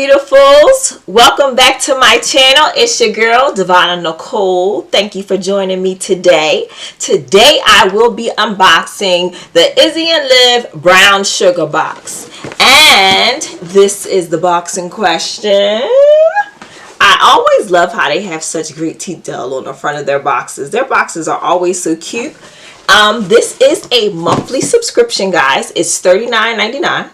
beautifuls. Welcome back to my channel. It's your girl, Devonna Nicole. Thank you for joining me today. Today, I will be unboxing the Izzy Liv brown sugar box. And this is the box in question. I always love how they have such great detail on the front of their boxes. Their boxes are always so cute. This is a monthly subscription, guys. It's $39.99.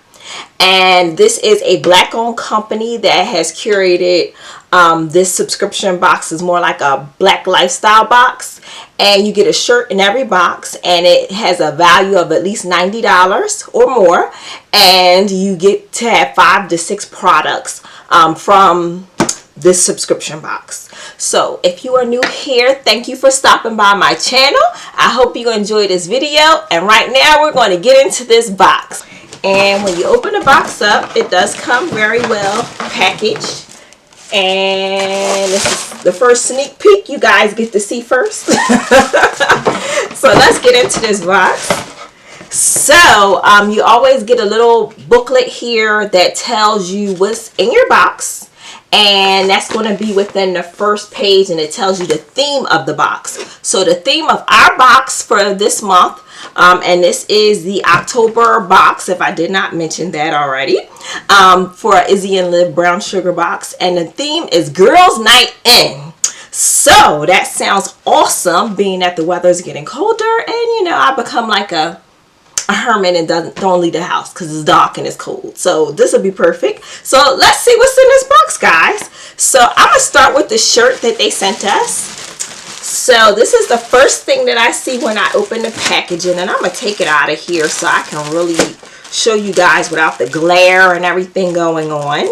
And this is a black-owned company that has curated this subscription box. Is more like a black lifestyle box. And you get a shirt in every box. And it has a value of at least $90 or more. And you get to have 5 to 6 products from this subscription box. So if you are new here, thank you for stopping by my channel. I hope you enjoy this video. And right now we're going to get into this box. And when you open the box up, it does come very well packaged. And this is the first sneak peek you guys get to see first. So let's get into this box. So you always get a little booklet here that tells you what's in your box. And that's going to be within the first page, and it tells you the theme of the box. So the theme of our box for this month, and this is the October box, if I did not mention that already, for Izzy Liv brown sugar box. And the theme is Girls Night In. So that sounds awesome, being that the weather is getting colder, and you know, I become like a hermit and don't leave the house because it's dark and it's cold. So this will be perfect. So let's see what's in this box, guys. So I'm gonna start with the shirt that they sent us. So this is the first thing that I see when I open the packaging, and I'm gonna take it out of here so I can really show you guys without the glare and everything going on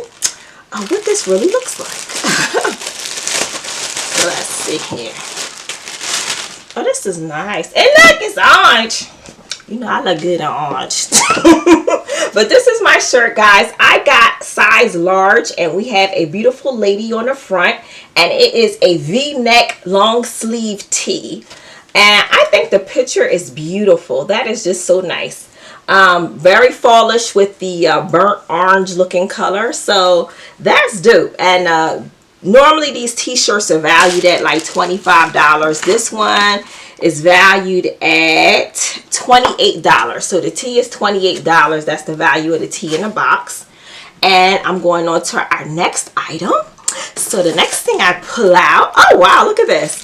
what this really looks like. So let's see here. Oh, this is nice. And look, it's orange. You know, I look good in orange. But this is my shirt, guys. I got size large, and we have a beautiful lady on the front. And it is a V-neck long sleeve tee. And I think the picture is beautiful. That is just so nice. Very fallish with the burnt orange looking color. So that's dope. And normally these t-shirts are valued at like $25. This one is valued at $28. So the tee is $28. That's the value of the tee in the box. And I'm going on to our next item. So the next thing I pull out, oh wow, look at this.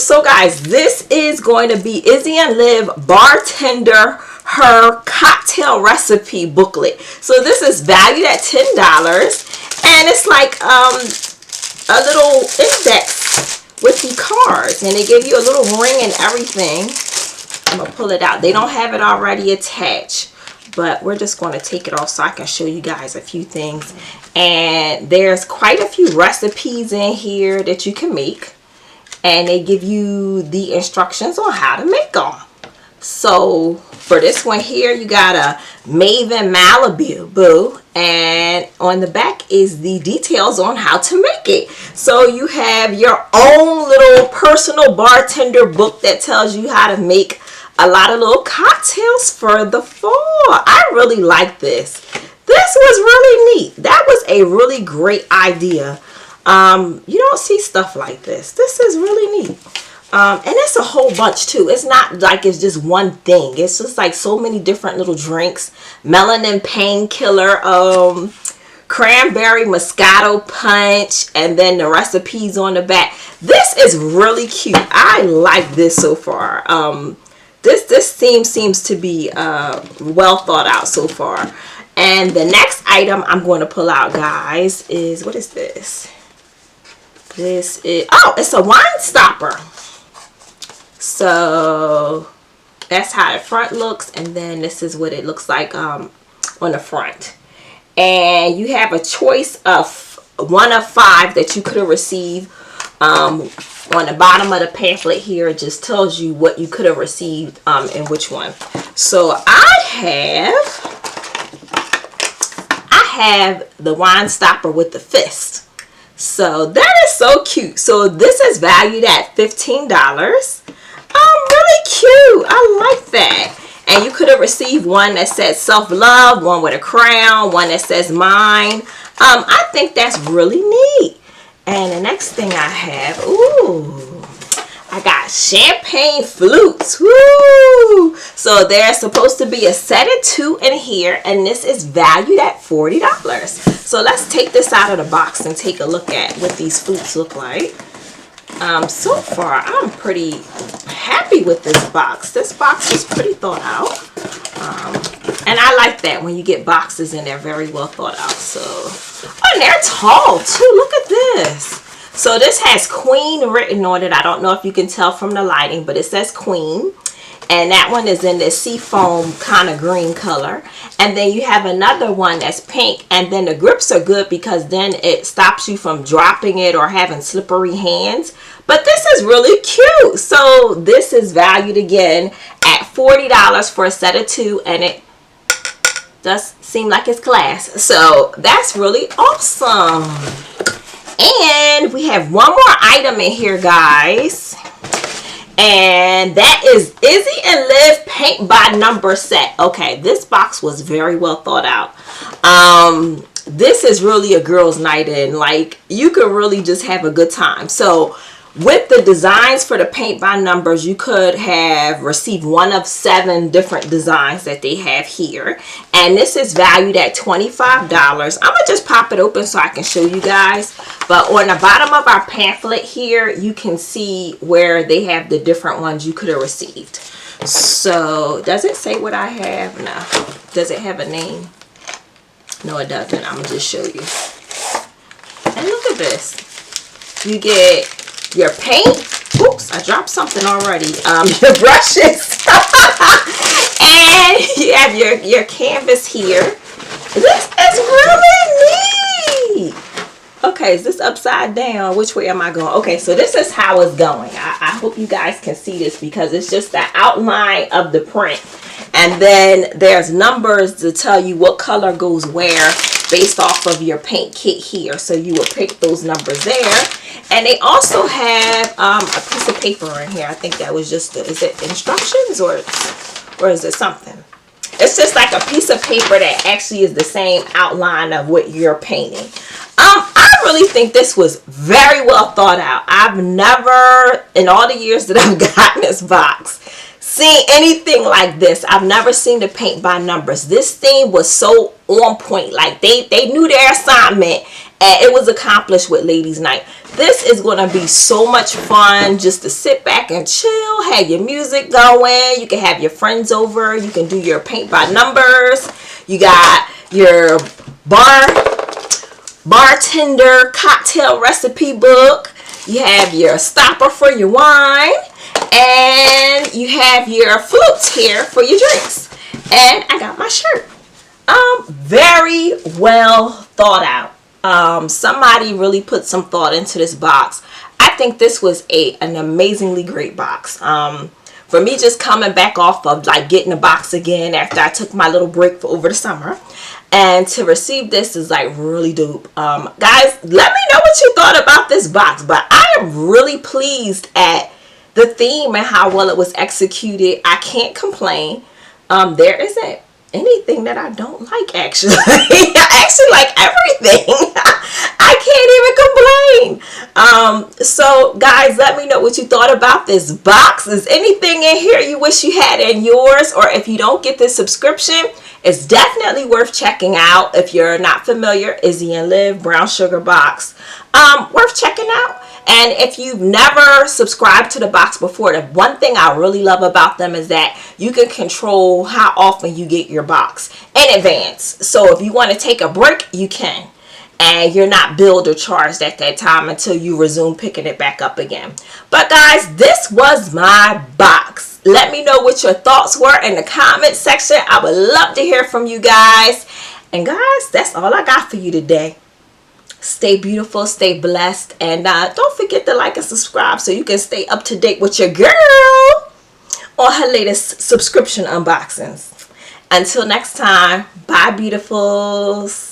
So guys, this is going to be Izzy Liv Bartender Her Cocktail Recipe Booklet. So this is valued at $10. And it's like a little index with the cards, and they give you a little ring and everything. I'm gonna pull it out. They don't have it already attached, but we're just going to take it off so I can show you guys a few things. And there's quite a few recipes in here that you can make, and they give you the instructions on how to make them. So for this one here, you got a Maven Malibu, and on the back is the details on how to make it. So you have your own little personal bartender book that tells you how to make a lot of little cocktails for the fall. I really like this. This was really neat. That was a really great idea. You don't see stuff like this. This is really neat. And it's a whole bunch too. It's not like it's just one thing. It's just like so many different little drinks. Melanin painkiller, cranberry Moscato punch, and then the recipes on the back. This is really cute. I like this so far. This theme seems to be well thought out so far. And the next item I'm going to pull out, guys, is, what is this? This is, oh, it's a wine stopper. So that's how the front looks, and then this is what it looks like on the front. And you have a choice of 1 of 5 that you could have received. On the bottom of the pamphlet here, it just tells you what you could have received and which one. So I have the wine stopper with the fist. So that is so cute. So this is valued at $15. Really cute. I like that. And you could have received one that says self-love, one with a crown, one that says mine. I think that's really neat. And the next thing I have, ooh, I got champagne flutes. Woo! So there's supposed to be a set of 2 in here, and this is valued at $40. So let's take this out of the box and take a look at what these flutes look like. So far, I'm pretty happy with this box. This box is pretty thought out. And I like that when you get boxes and they're very well thought out. So, oh, and they're tall too. Look at this. So this has Queen written on it. I don't know if you can tell from the lighting, but it says Queen. And that one is in this seafoam kind of green color. And then you have another one that's pink. And then the grips are good because then it stops you from dropping it or having slippery hands. But this is really cute. So this is valued again at $40 for a set of 2. And it does seem like it's class. So that's really awesome. And we have one more item in here, guys. And that is Izzy and Liv paint by number set. Okay, this box was very well thought out. This is really a girls' night in. Like, you could really just have a good time. So with the designs for the paint by numbers, you could have received one of 7 different designs that they have here. And this is valued at $25. I'm going to just pop it open so I can show you guys. But on the bottom of our pamphlet here, you can see where they have the different ones you could have received. So, does it say what I have? No. Does it have a name? No, it doesn't. I'm going to just show you. And look at this. You get your paint. Oops, I dropped something already. Your brushes. And you have your canvas here. This is really neat. Okay, is this upside down? Which way am I going? Okay, so this is how it's going. I hope you guys can see this because it's just the outline of the print. And then there's numbers to tell you what color goes where based off of your paint kit here. So you will pick those numbers there. And they also have a piece of paper in here. I think that was just, is it instructions or is it something? It's just like a piece of paper that actually is the same outline of what you're painting. I really think this was very well thought out. I've never, in all the years that I've gotten this box, seen anything like this. I've never seen the paint by numbers. This theme was so on point. Like they knew their assignment and it was accomplished with Ladies Night. This is going to be so much fun just to sit back and chill, have your music going. You can have your friends over. You can do your paint by numbers. You got your bartender cocktail recipe book. You have your stopper for your wine. And you have your flutes here for your drinks. And I got my shirt. Very well thought out. Somebody really put some thought into this box. I think this was an amazingly great box. For me just coming back off of like getting a box again after I took my little break for over the summer. And to receive this is like really dope. Guys, let me know what you thought about this box. But I am really pleased at the theme and how well it was executed. I can't complain. There isn't anything that I don't like, actually. I actually like everything. I can't even complain. So guys, let me know what you thought about this box. Is anything in here you wish you had in yours? Or if you don't get this subscription, it's definitely worth checking out. If you're not familiar, Izzy and Liv brown sugar box, worth checking out. And if you've never subscribed to the box before, the one thing I really love about them is that you can control how often you get your box in advance. So if you want to take a break, you can. And you're not billed or charged at that time until you resume picking it back up again. But guys, this was my box. Let me know what your thoughts were in the comment section. I would love to hear from you guys. And guys, that's all I got for you today. Stay beautiful, stay blessed, and don't forget to like and subscribe so you can stay up to date with your girl on her latest subscription unboxings. Until next time, bye beautifuls.